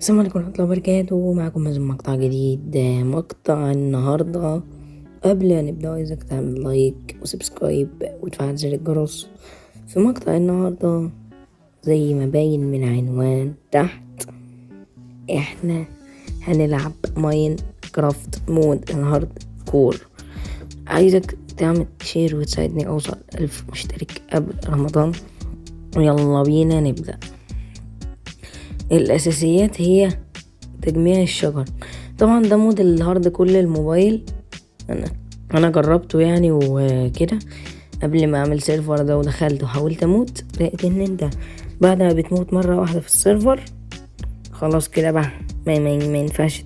السلام عليكم ورحمة الله وبركاته. معكم مازن مقطع جديد. مقطع النهاردة، قبل ما نبدأ عايزك تعمل لايك وسبسكرايب وتفعل زر الجرس. في مقطع النهاردة زي ما باين من عنوان تحت، احنا هنلعب ماين كرافت مود الهارد كور. عايزك تعمل شير وتساعدني اوصل 1000 مشترك قبل رمضان، ويلا بينا نبدأ. الأساسيات هي تجميع الشجر. طبعا ده مود الهارد كل الموبايل، انا جربته يعني وكده قبل ما اعمل سيرفر ده، ودخلت وحاولت اموت، لقيت ان انت بعد ما بتموت مرة واحدة في السيرفر خلاص كده بقى ما ينفعش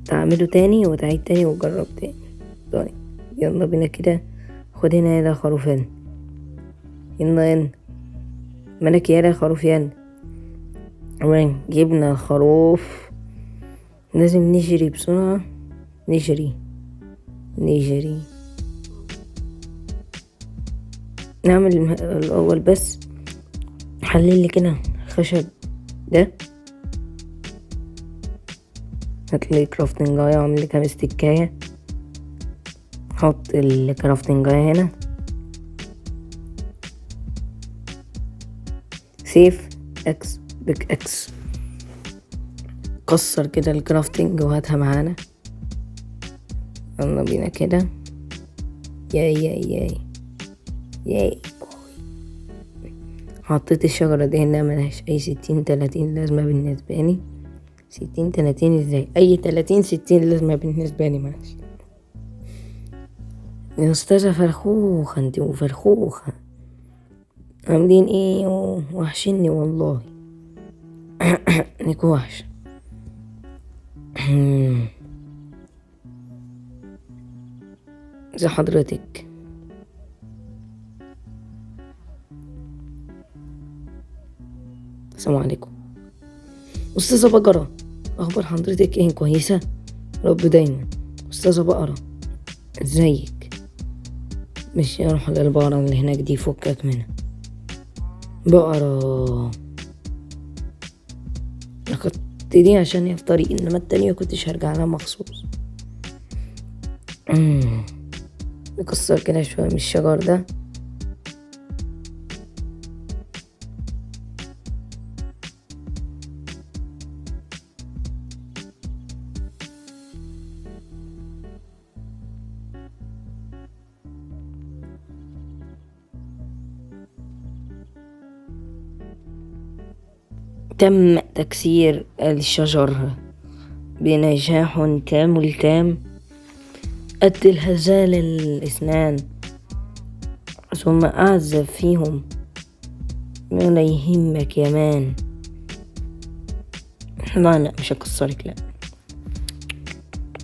تعمله تاني وتعيد تاني وجرب تاني. طيب يلا بينا كده. خد هنا يا خروفان، يلا ملك يا خروف، يلا جبنا الخروف. لازم نجري بسرعة، نجري نعمل الأول. بس حلل لي كده خشب ده، هتلاقي كرافتنجاية وعمل لي كام استكاية. حط الكرافتنجاية هنا، سيف اكس بيك اكس، كسر كده الكرافتنج وهاتها معانا. يلا بينا كده. ياي حطيت الشجرة دي هنا، ملهاش اي 60-30 لازمة بالنسبة لي. 60-30 ازاي؟ اي 30-60 لازمة بالنسبة لي. معلش يا استاذة فرخوخة، انتي وفرخوخة عاملين ايه؟ وحشني والله. نيكو وحش. زي حضرتك. السلام عليكم أستاذة بقرة، أخبار حضرتك إيه؟ كويسة؟ رب دايما. أستاذة بقرة ازيك؟ مش أروح للبقرة اللي هناك دي، فكك منها. بقرة أخدت دي عشان هي في طريق، إنما التانية كنتش هرجع لها مخصوص. نكسر كده شوية من الشجر ده. تم تكسير الشجر بنجاح تام التام. قد الهزال الإثنان، ثم أعزف فيهم ولا يهمك يا مان. لا مش هكسرك، لا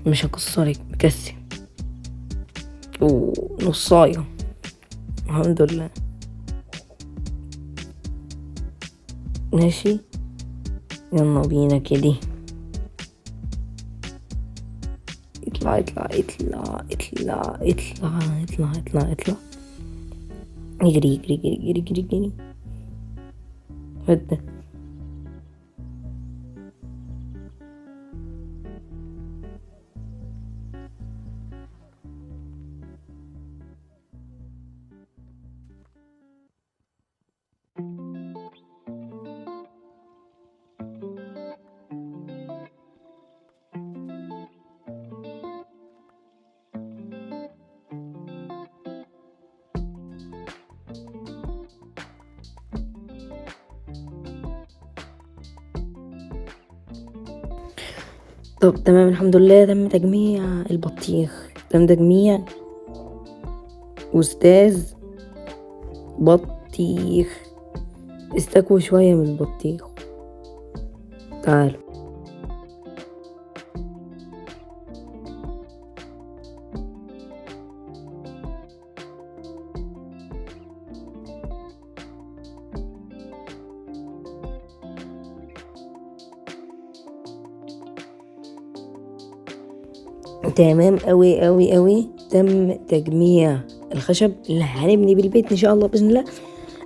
مش هكسرك، مكسر ونصاية الحمد لله. ماشي يلا بينا كده. اطلع اطلع اطلع اطلع اطلع اطلع اطلع اطلع، اجري اجري اجري اجري اجري اجري. هدا طب تمام الحمد لله. تم تجميع البطيخ، تم تجميع أستاذ بطيخ. استكوى شوية من البطيخ، تعالوا. تمام أوي أوي أوي. تم تجميع الخشب اللي هنبني بالبيت إن شاء الله بإذن الله.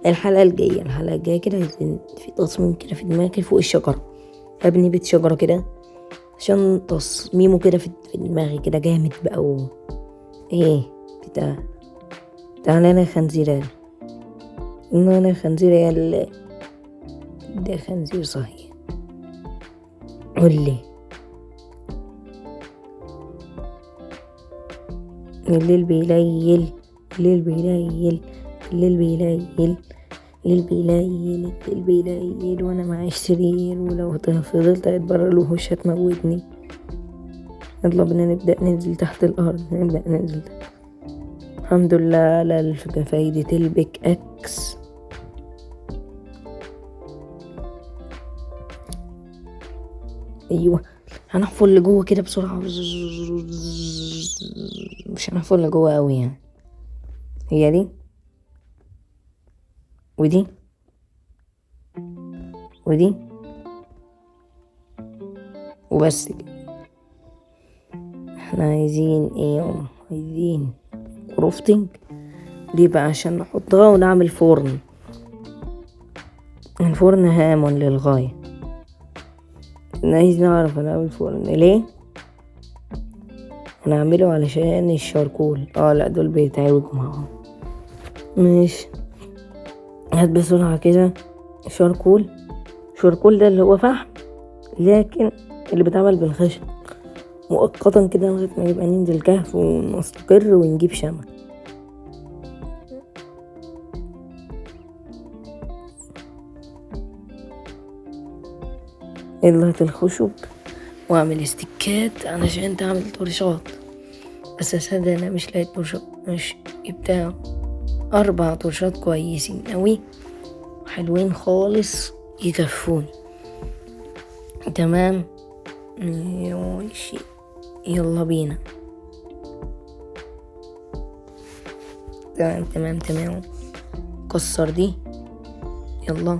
الحلقة الجاية كده عايزين في تصميم كده في دماغي فوق الشجرة. ابني بيت شجرة كده عشان تصميمه كده في دماغي كده جامد بقى ايه بتاع. تعالى انا خنزير، انا خنزير يا ده خنزير صحيح. قولي الليل بيليل، الليل بيليل، الليل بيليل، الليل بيليل، الليل بيليل وانا معايش سرير، ولو فضلت اتبرر الوحوش هتموتني. يلا بينا نبدأ ننزل تحت الأرض، نبدأ ننزل. الحمد لله على فايدة البيك اكس. ايوه هنحفر لجوه كده بسرعة، مش هنحفر لجوه قوي يعني. هي دي ودي ودي وبس كده. احنا عايزين ايه؟ عايزين كروفتنج دي بقى عشان نحطها ونعمل فرن. الفرن هام للغاية. عايز نعرف نعمل فرن ليه؟ هنعمله علشان الشاركول. لا دول بيتعوجوا معاهم. ماشي هات بسرعة كده شاركول. شاركول ده اللي هو فحم، لكن اللي بيتعمل بالخشب مؤقتا كده لغاية ما يبقى ننزل كهف ونستقر ونجيب شمع. يلا هات الخشب واعمل استكات علشان تعمل طرشات. بس اصدق انا مش لاقي طرشات، مش بتاع 4 طرشات كويسين اوي حلوين خالص يكفوني. تمام ماشي يلا بينا. تمام كسر دي يلا.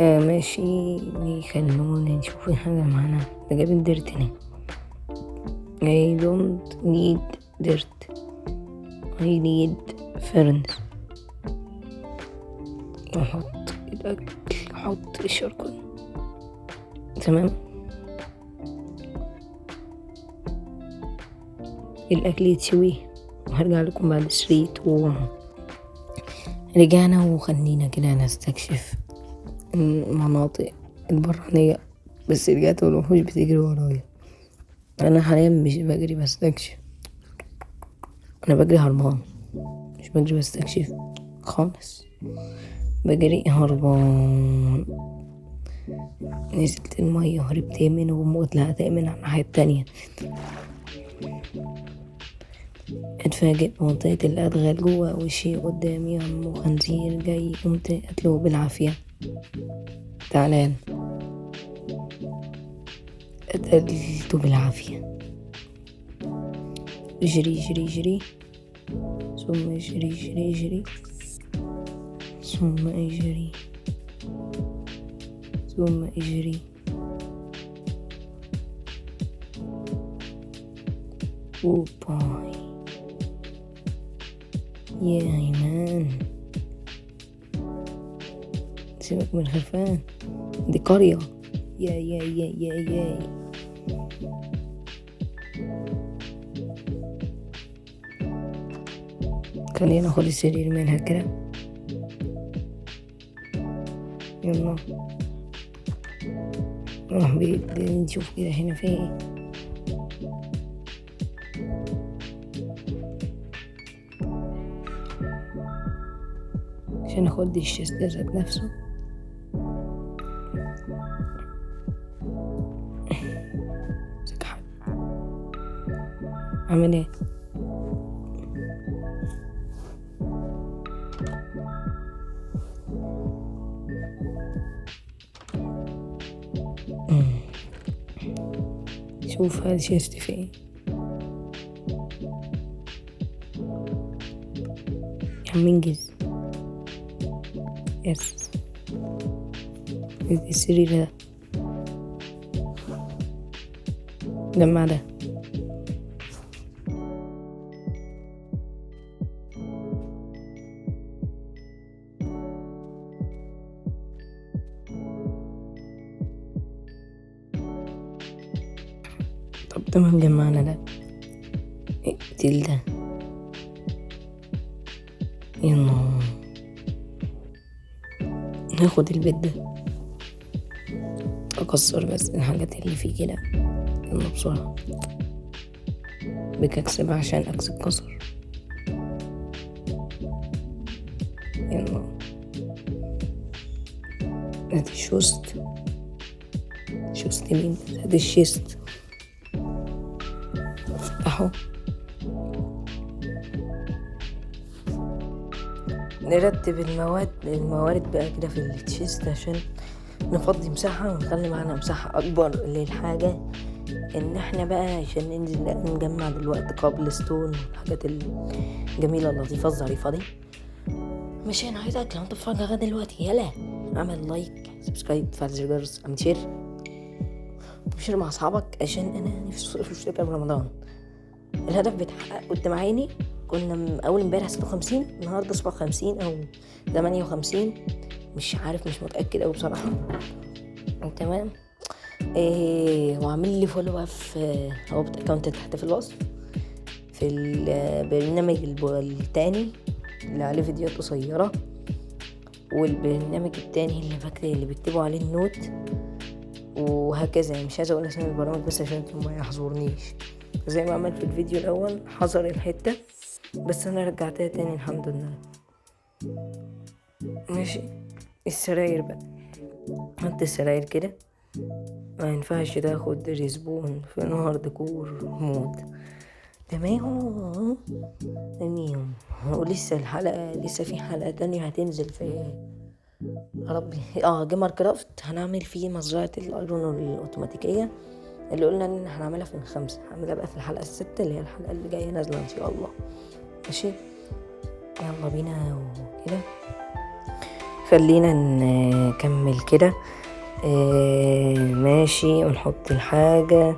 ماشي خلونا نشوف حاجة معانا. ده جاب الديرت هنا. I don't need dirt, I need furnace. احط الاكل، احط الشركون. تمام الاكل يتشوي وهرجع لكم بعد 3 2 1. رجعنا وخلينا كده نستكشف المناطق البرانية. بس رجعت والوحوش بتجري ورايا. انا حاليا مش بجري بستكشف، انا بجري هربان، مش بجري بستكشف خالص، بجري هربان. نزلت المية هربت يمين وطلعت يمين على الناحية التانية. اتفاجئ بمنطقة الأدغال جوا وشي قدامي عمو خنزير جاي، قمت قتله بالعافية. تعالان قتلته بالعافية. اجري ثم اجري ثم اجري ثم اجري. باي يا ايمان، سيبك من الخرفان، دي قرية. يا خلينا ناخد السرير منها كده. يلا نروح نشوف كده هنا في ايه. عشان اخد الشيست ذات نفسه. سكحت عامل ايه؟ شوف هذا الشيست فيه. يا عم انجز. يس السرير ده جمع ده. طب تمام، جمعنا ده، اقتل ده. يلا ناخد البيت ده، اكسر بس الحاجات اللي فيه كده. يلا بسرعة، بككس بقى عشان اكس اتكسر. يلا ادي الشوست، شوست مين؟ ادي الشيست اهو. نرتب الموارد بقى كده في التشيست عشان نفضي مساحة ونخلي معانا مساحة أكبر للحاجة. إن احنا بقى عشان ننزل نجمع دلوقتي قبل ستون والحاجات الجميلة اللطيفة الظريفة دي. مش أنا عايزك لو انت بتتفرج لغاية دلوقتي يلا اعمل لايك، سبسكرايب، فعل زر الجرس، اعمل شير وشير مع أصحابك عشان أنا نفسي في رمضان. الهدف بيتحقق قدام عيني. كنا أول امبارح 56، النهاردة 57 أو 58، مش عارف، مش متأكد أوي بصراحة. تمام. وعامل لي فولو بقى في رابط اكونت تحت في الوصف، في البرنامج التاني اللي عليه فيديوهات قصيرة، والبرنامج التاني اللي بيكتبوا عليه النوت، وهكذا. يعني مش عايزة اقول اسامي البرامج بس عشان ما يحظرنيش زي ما عملت في الفيديو الاول، حظر الحتة بس انا رجعتها تاني الحمد لله. ماشي. السراير بقى، حط السراير كده، ما ينفعش تاخد ريسبون في نهر ديكور موت. تمام. ولسه الحلقة، لسه في حلقة تانية هتنزل في ربي جيمر كرافت. هنعمل فيه مزرعة الايرون الاوتوماتيكية اللي قلنا ان هنعملها في 5، هعملها بقى في الحلقة 6 اللي هي الحلقة اللي جاية نازلة ان شاء الله. ماشي، يلا بينا وكده. خلينا نكمل كده. ماشي، ونحط الحاجة.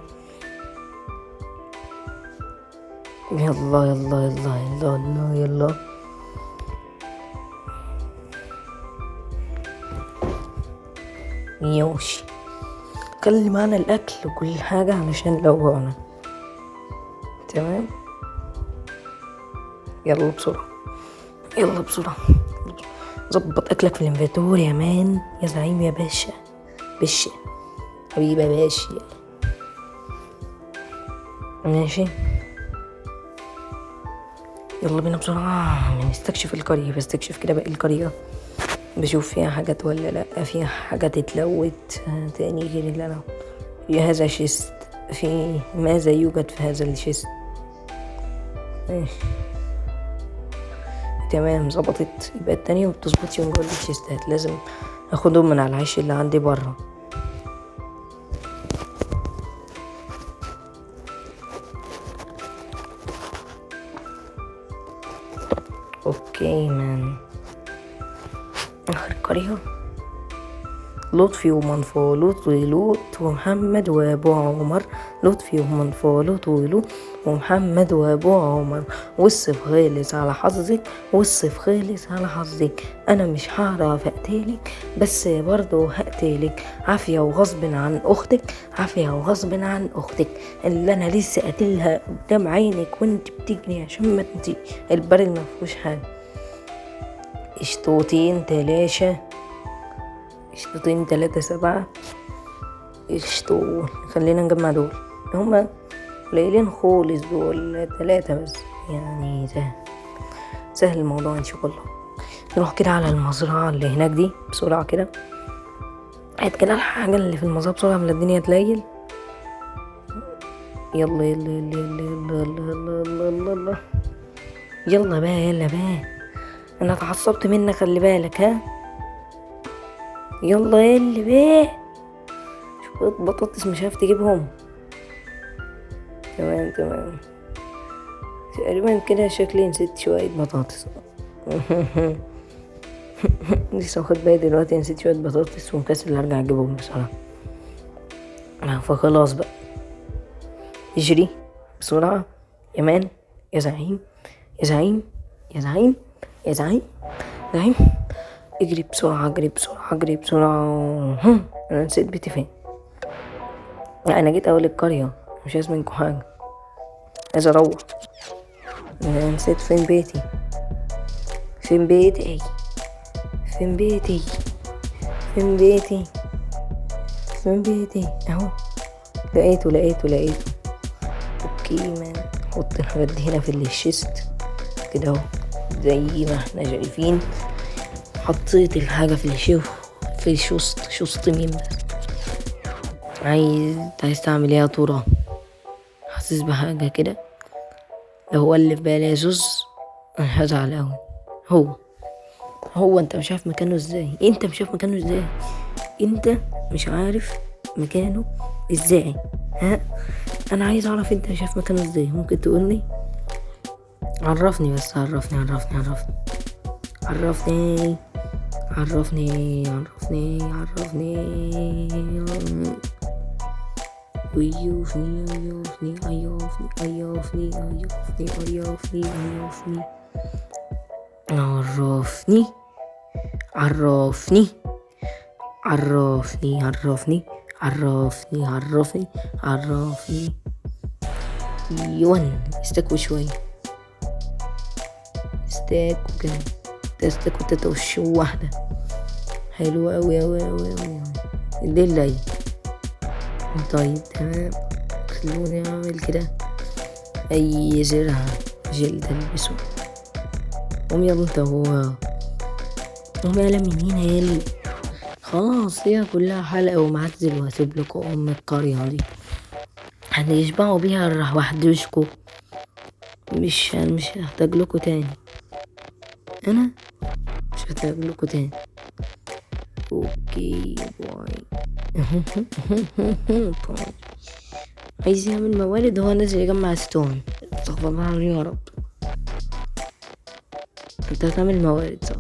يلا يلا يلا يلا يلا يلا. يوشي، خلي معنا الأكل وكل حاجة علشان لو جوعنا. تمام. يلا بسرعة، يلا بسرعة، ظبط أكلك في الانفنتور يا مان، يا زعيم، يا باشا، باشا حبيبي يا باشا. ماشي، يلا بينا بسرعة نستكشف القرية. بستكشف كده باقي القرية، بشوف فيها حاجات ولا لا، فيها حاجات اتلوت تاني غير اللي انا في هذا شيست. في ماذا يوجد في هذا الشيست؟ تمام، ظبطت. يبقى التانية مبتظبطش من جوه الشيستات، لازم اخدهم من على العيش اللي عندي برا. اوكي مان. اخر قرية، لطفي ومنفو، لوط ومحمد وابو عمر، لطفي ومنفو، لوط ومحمد وابو عمر. والصيف خالص على حظك، والصيف خالص على حظك. انا مش هعرف اقتلك بس برضو هقتلك، عافية وغصب عن اختك، عافية وغصب عن اختك اللي انا لسه قاتلها قدام عينك وانت بتجري عشان ما تنتي. البرد مفهوش حاجة. اشطوطين 3، اشطوطين 3 7 اشطول. خلينا نجمع دول، هما قليلين خالص، دول 3 بس، يعني سهل الموضوع ان شاء الله. نروح كده على المزرعة اللي هناك دي بسرعة كده. هات كده الحاجة اللي في المزرعة بسرعة من الدنيا تليل. يلا يلا يلا يلا يلا يلا يلا يلا يلا بقى، يلا بقى، انا اتعصبت منك خلي بالك. ها يلا يلا بقى، شوية بطاطس مش عارف تجيبهم. تمام تقريبا كده شكلي نسيت شوية بطاطس. لسه واخد بالي دلوقتي نسيت شوية بطاطس ومكسل ارجع اجيبهم بصراحة. فخلاص بقى، اجري بسرعة يا مان، يا زعيم، يا زعيم، يا زعيم، يا زعيم، زعيم. اجري بسرعة، اجري بسرعة، اجري بسرعة. انا نسيت بيتي فين. لا انا جيت اول القرية، مش عايز منكم حاجة، عايز اروح. انا نسيت فين بيتي، فين بيتي، فين بيتي، فين بيتي، فين بيتي. اهو لقيته. اوكي مان، حط الحاجات دي هنا في الشيست كده اهو زي ما احنا شايفين. حطيت الحاجة في الشوست مين ده. عايز تعمل ايه يا ترى؟ حاسس بحاجة كده، لو هو اللي في بالي يا زوز انا هزعل اوي. هو انت مش عارف مكانه ازاي؟ انت مش عارف مكانه ازاي؟ ها، انا عايز اعرف انت شايف مكانه ازاي. ممكن تقولي؟ عرفني بس، عرفني. عرفني. يوان استكوا شوي، استك وتتوش واحدة حلوة أوي. دي اللي طيب تمام. خلوني أعمل كده أي زرع جلد ألبسه. قوم يلا انت، قوم يلا من هنا يلا. خلاص هي كلها حلقة ومعتزل، وهسيبلكوا أم القرية دي هنشبعوا بيها وحدوشكوا. مش هحتاج لكم تاني، انا مش هحتاج لكم تاني. اوكي باي. عايز يعمل موارد، هو نازل يجمع ستون. استغفر الله العظيم يا رب. انت هتعمل موارد صح؟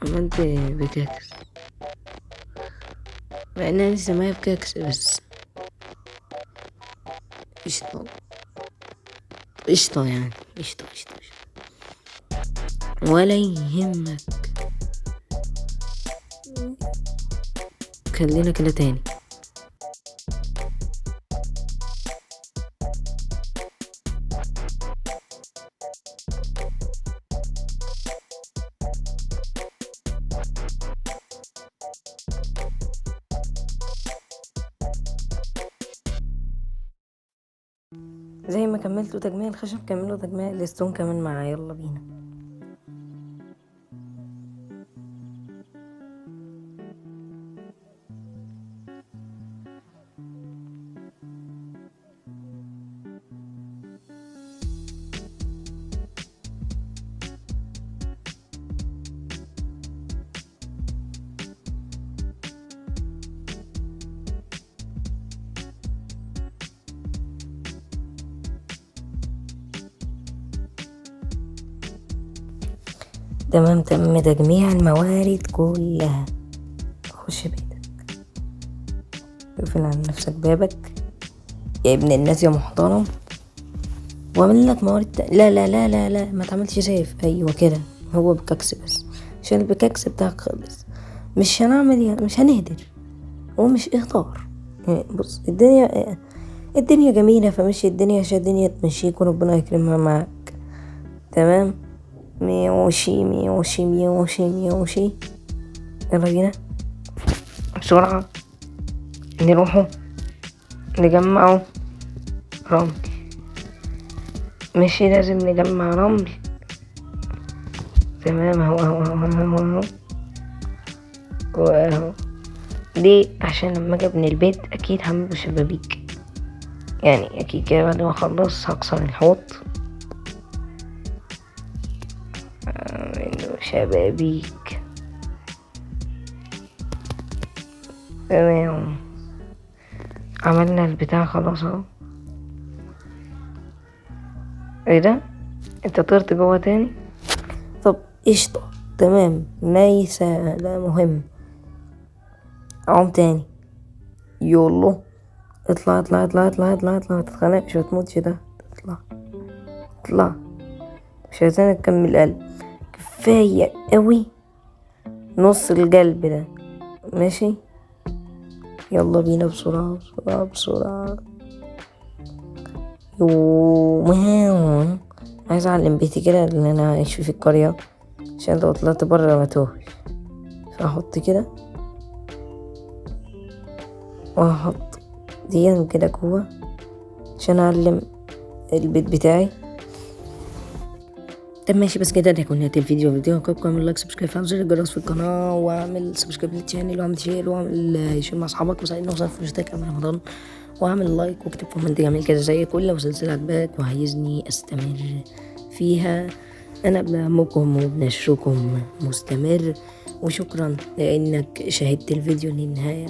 عملت بكاكس، مع انها لسه معايا بكاكس بس قشطة يعني، قشطة ولا يهمك. خلينا كده تاني. زي ما كملتوا تجميع الخشب كملوا تجميع الستون كمان معايا. يلا بينا. تمام، تم تجميع الموارد كلها. خش بيتك، اقفل على نفسك بابك يا ابن الناس يا محترم، واعمل لك موارد لا ما تعملش سيف. ايوه كده، هو بكاكس بس عشان البكاكس بتاعك خلص. مش هنعمل مش هنهدر ومش اهدار. بص، الدنيا جميلة، فمشي الدنيا عشان الدنيا تمشيك وربنا يكرمها معاك. تمام. ميوشي. يلا بينا بسرعة نروحوا نجمعوا رمل. ماشي، لازم نجمع رمل. تمام، اهو ليه؟ عشان لما اجي ابني البيت اكيد هعمله شبابيك، يعني اكيد كده بعد ما اخلص هكسر الحوض اعمله شبابيك. تمام، عملنا البتاع خلاص اهو. ايه ده؟ انت طرت جوه تاني؟ طب قشطة تمام، ليس لا مهم. اعوم تاني. يولو اطلع متتخانقش وتموتش ده. اطلع مش عايزين نكمل قلب. كفاية قوي نص القلب ده. ماشي، يلا بينا بسرعة بسرعة بسرعة. يوه، عايز اعلم بيتي كده ان انا عايش في القرية، عشان لو طلعت برا ما توهش. فاحط كده وهحط دي كده جوه عشان اعلم البيت بتاعي. طب ماشي، بس كده ده يكون نهاية الفيديو عجبكم اعمل لايك سبسكرايب فعل زر الجرس في القناة، واعمل سبسكرايب للشانل، واعمل شير، واعمل شير مع اصحابك، وساعدني نوصل في اشتراك قبل رمضان، واعمل لايك واكتب كومنت جميل كده زي كل. لو سلسلة عجباك وعايزني استمر فيها، انا ابن عمكم وبنشركم مستمر. وشكرا لانك شاهدت الفيديو للنهاية،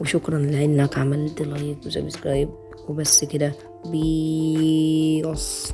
وشكرا لانك عملت لايك وسبسكرايب. وبس كده، بيس.